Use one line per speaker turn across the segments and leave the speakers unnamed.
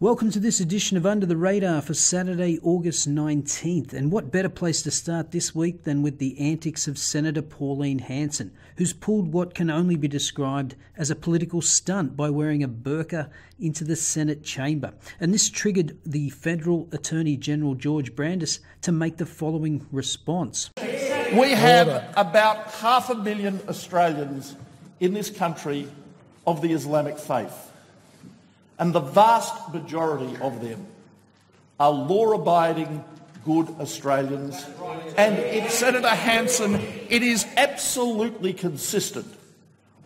Welcome to this edition of Under the Radar for Saturday, August 19th. And what better place to start this week than with the antics of Senator Pauline Hanson, who's pulled what can only be described as a political stunt by wearing a burqa into the Senate chamber. And this triggered the Federal Attorney General George Brandis to make the following response.
We have about 500,000 Australians in this country of the Islamic faith. And the vast majority of them are law-abiding, good Australians. And in Senator Hanson, it is absolutely consistent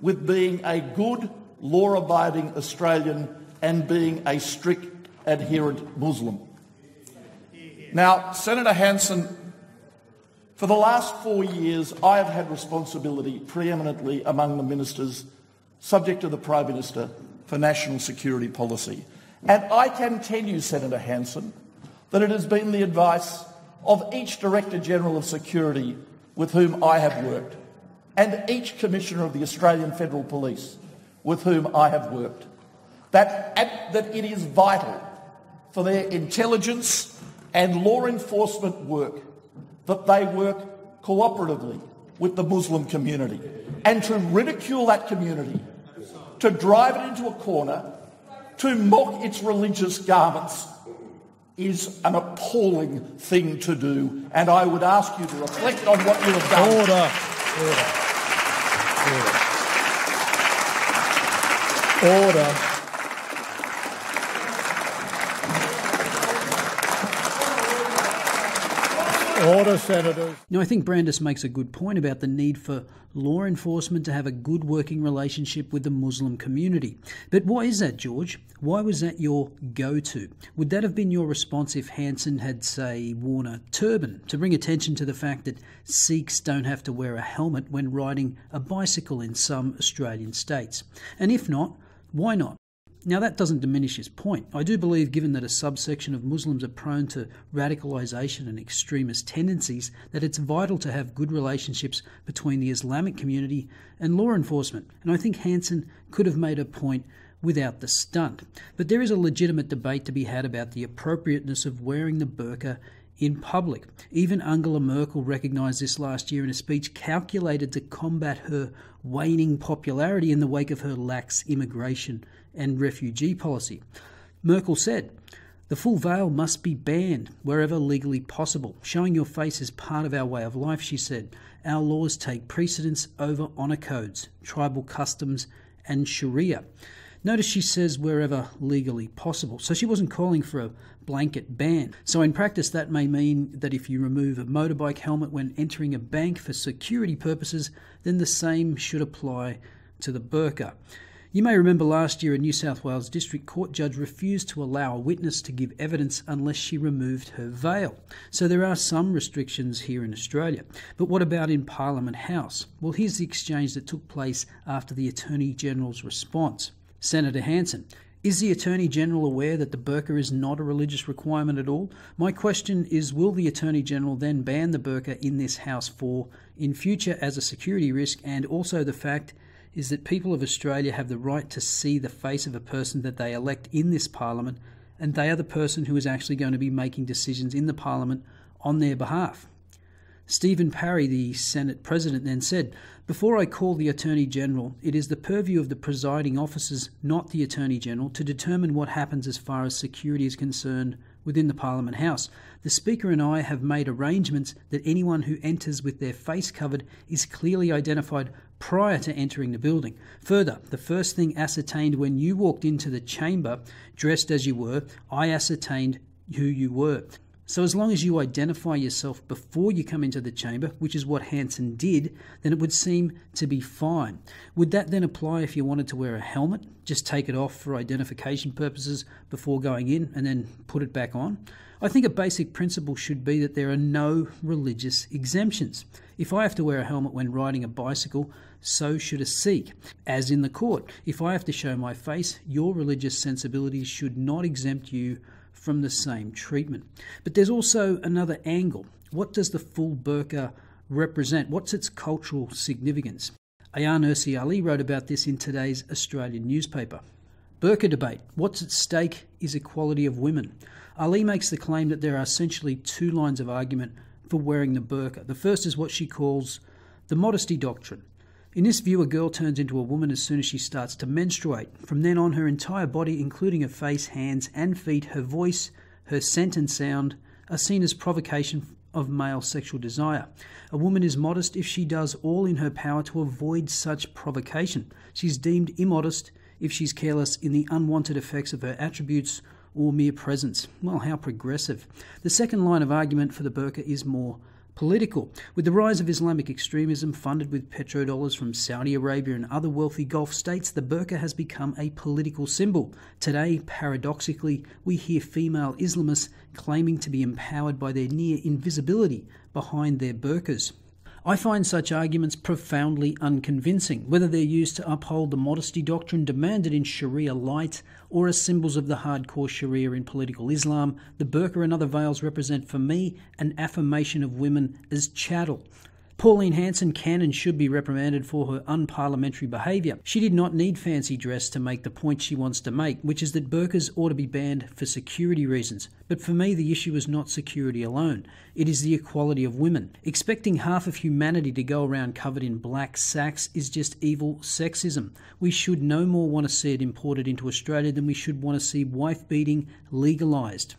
with being a good, law-abiding Australian and being a strict adherent Muslim. Now, Senator Hanson, for the last 4 years, I have had responsibility preeminently among the ministers, subject to the Prime Minister, for national security policy. And I can tell you, Senator Hanson, that it has been the advice of each Director General of Security with whom I have worked, and each Commissioner of the Australian Federal Police with whom I have worked, that it is vital for their intelligence and law enforcement work that they work cooperatively with the Muslim community. And to ridicule that community, to drive it into a corner, to mock its religious garments is an appalling thing to do, and I would ask you to reflect on what you have done.
Order. Order, Senators.
Now, I think Brandis makes a good point about the need for law enforcement to have a good working relationship with the Muslim community. But why is that, George? Why was that your go-to? Would that have been your response if Hanson had, say, worn a turban to bring attention to the fact that Sikhs don't have to wear a helmet when riding a bicycle in some Australian states? And if not, why not? Now, that doesn't diminish his point. I do believe, given that a subsection of Muslims are prone to radicalisation and extremist tendencies, that it's vital to have good relationships between the Islamic community and law enforcement. And I think Hanson could have made a point without the stunt. But there is a legitimate debate to be had about the appropriateness of wearing the burqa in public. Even Angela Merkel recognised this last year in a speech calculated to combat her waning popularity in the wake of her lax immigration and refugee policy. Merkel said, "The full veil must be banned wherever legally possible. Showing your face is part of our way of life," she said. "Our laws take precedence over honour codes, tribal customs and Sharia." Notice she says wherever legally possible. So she wasn't calling for a blanket ban. So in practice, that may mean that if you remove a motorbike helmet when entering a bank for security purposes, then the same should apply to the burqa. You may remember last year a New South Wales District Court judge refused to allow a witness to give evidence unless she removed her veil. So there are some restrictions here in Australia. But what about in Parliament House? Well, here's the exchange that took place after the Attorney General's response. Senator Hanson: "Is the Attorney General aware that the burqa is not a religious requirement at all? My question is, will the Attorney General then ban the burqa in this House in future as a security risk? And also the fact is that people of Australia have the right to see the face of a person that they elect in this Parliament, and they are the person who is actually going to be making decisions in the Parliament on their behalf." Stephen Parry, the Senate President, then said, "Before I call the Attorney General, it is the purview of the presiding officers, not the Attorney General, to determine what happens as far as security is concerned within the Parliament House. The Speaker and I have made arrangements that anyone who enters with their face covered is clearly identified prior to entering the building. Further, the first thing ascertained when you walked into the chamber, dressed as you were, I ascertained who you were. So as long as you identify yourself before you come into the chamber, which is what Hanson did, then it would seem to be fine. Would that then apply if you wanted to wear a helmet? Just take it off for identification purposes before going in and then put it back on? I think a basic principle should be that there are no religious exemptions. If I have to wear a helmet when riding a bicycle, so should a Sikh. As in the court, if I have to show my face, your religious sensibilities should not exempt you from the same treatment. But there's also another angle. What does the full burqa represent? What's its cultural significance? Ayaan Ursi Ali wrote about this in today's Australian newspaper. Burqa debate. What's at stake is equality of women. Ali makes the claim that there are essentially two lines of argument for wearing the burqa. The first is what she calls the modesty doctrine. In this view, a girl turns into a woman as soon as she starts to menstruate. From then on, her entire body, including her face, hands and feet, her voice, her scent and sound, are seen as provocation of male sexual desire. A woman is modest if she does all in her power to avoid such provocation. She's deemed immodest if she's careless in the unwanted effects of her attributes or mere presence. Well, how progressive. The second line of argument for the burqa is more political. With the rise of Islamic extremism funded with petrodollars from Saudi Arabia and other wealthy Gulf states, the burqa has become a political symbol. Today, paradoxically, we hear female Islamists claiming to be empowered by their near invisibility behind their burqas. I find such arguments profoundly unconvincing, whether they're used to uphold the modesty doctrine demanded in Sharia light or as symbols of the hardcore Sharia in political Islam. The burqa and other veils represent for me an affirmation of women as chattel. Pauline Hanson can and should be reprimanded for her unparliamentary behaviour. She did not need fancy dress to make the point she wants to make, which is that burqas ought to be banned for security reasons. But for me, the issue is not security alone. It is the equality of women. Expecting half of humanity to go around covered in black sacks is just evil sexism. We should no more want to see it imported into Australia than we should want to see wife-beating legalised.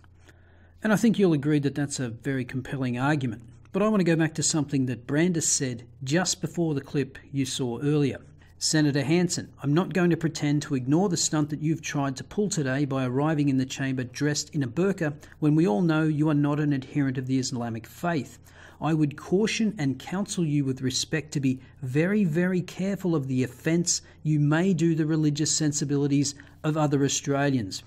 And I think you'll agree that that's a very compelling argument. But I want to go back to something that Brandis said just before the clip you saw earlier. Senator Hanson, I'm not going to pretend to ignore the stunt that you've tried to pull today by arriving in the chamber dressed in a burqa when we all know you are not an adherent of the Islamic faith. I would caution and counsel you with respect to be very, very careful of the offence you may do the religious sensibilities of other Australians.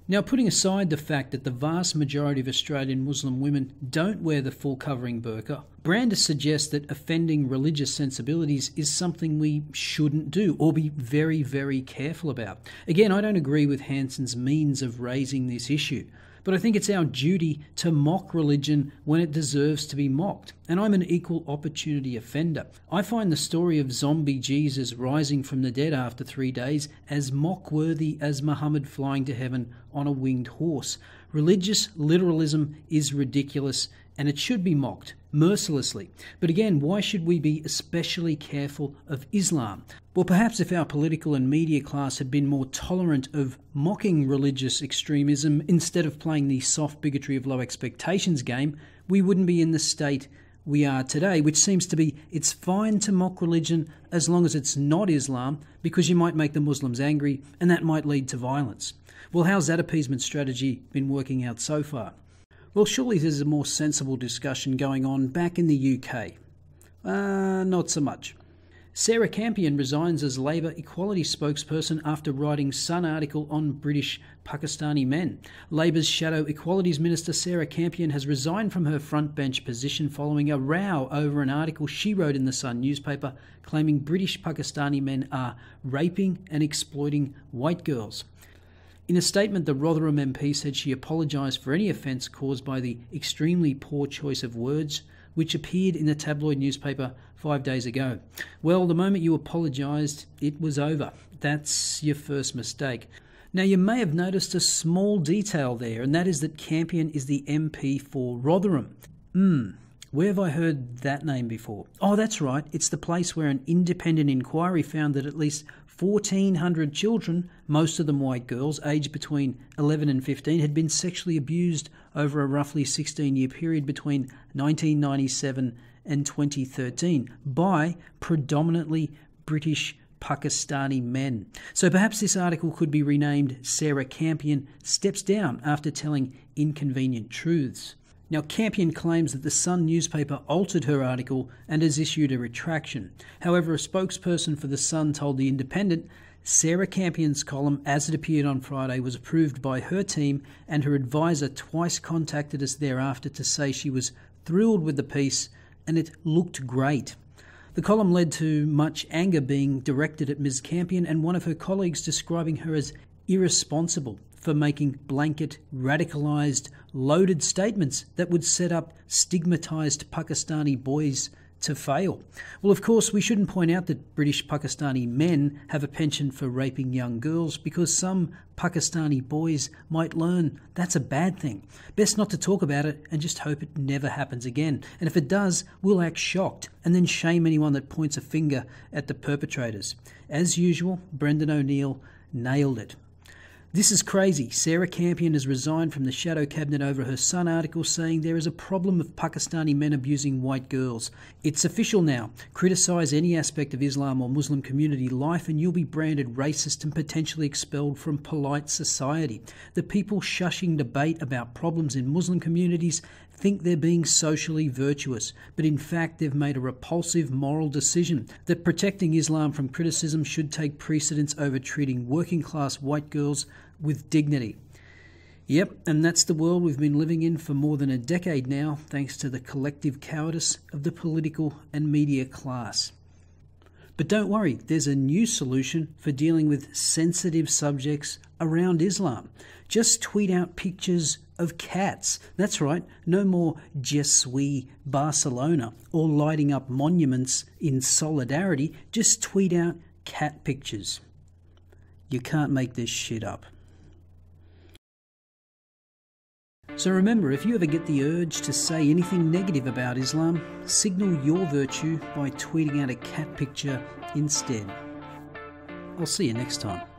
Now, putting aside the fact that the vast majority of Australian Muslim women don't wear the full covering burqa, Brandis suggests that offending religious sensibilities is something we shouldn't do or be very, very careful about. Again, I don't agree with Hanson's means of raising this issue, but I think it's our duty to mock religion when it deserves to be mocked. And I'm an equal opportunity offender. I find the story of zombie Jesus rising from the dead after 3 days as mock-worthy as Muhammad flying to heaven on a winged horse. Religious literalism is ridiculous and it should be mocked mercilessly. But again, why should we be especially careful of Islam? Well, perhaps if our political and media class had been more tolerant of mocking religious extremism instead of playing the soft bigotry of low expectations game, we wouldn't be in the state we are today, which seems to be it's fine to mock religion as long as it's not Islam, because you might make the Muslims angry and that might lead to violence. Well, how's that appeasement strategy been working out so far? Well, surely there's a more sensible discussion going on back in the UK. Not so much. Sarah Campion resigns as Labor equality spokesperson after writing Sun article on British Pakistani men. Labor's shadow equalities minister Sarah Campion has resigned from her front bench position following a row over an article she wrote in the Sun newspaper claiming British Pakistani men are raping and exploiting white girls. In a statement, the Rotherham MP said she apologised for any offence caused by the extremely poor choice of words which appeared in the tabloid newspaper 5 days ago. Well, the moment you apologised, it was over. That's your first mistake. Now, you may have noticed a small detail there, and that is that Campion is the MP for Rotherham. Where have I heard that name before? Oh, that's right. It's the place where an independent inquiry found that at least 1,400 children, most of them white girls, aged between 11 and 15, had been sexually abused over a roughly 16-year period between 1997 and 2013 by predominantly British Pakistani men. So perhaps this article could be renamed Sarah Campion Steps Down After Telling Inconvenient Truths. Now, Campion claims that the Sun newspaper altered her article and has issued a retraction. However, a spokesperson for the Sun told The Independent Sarah Campion's column, as it appeared on Friday, was approved by her team, and her advisor twice contacted us thereafter to say she was thrilled with the piece and it looked great. The column led to much anger being directed at Ms. Campion and one of her colleagues describing her as irresponsible for making blanket, radicalised, loaded statements that would set up stigmatised Pakistani boys to fail. Well, of course, we shouldn't point out that British Pakistani men have a penchant for raping young girls, because some Pakistani boys might learn that's a bad thing. Best not to talk about it and just hope it never happens again. And if it does, we'll act shocked and then shame anyone that points a finger at the perpetrators. As usual, Brendan O'Neill nailed it. This is crazy. Sarah Campion has resigned from the shadow cabinet over her Sun article saying there is a problem of Pakistani men abusing white girls. It's official now. Criticise any aspect of Islam or Muslim community life and you'll be branded racist and potentially expelled from polite society. The people shushing debate about problems in Muslim communities think they're being socially virtuous, but in fact they've made a repulsive moral decision that protecting Islam from criticism should take precedence over treating working class white girls with dignity. Yep, and that's the world we've been living in for more than a decade now, thanks to the collective cowardice of the political and media class. But don't worry, there's a new solution for dealing with sensitive subjects around Islam. Just tweet out pictures of cats. That's right, no more Je suis Barcelona or lighting up monuments in solidarity. Just tweet out cat pictures. You can't make this shit up. So remember, if you ever get the urge to say anything negative about Islam, signal your virtue by tweeting out a cat picture instead. I'll see you next time.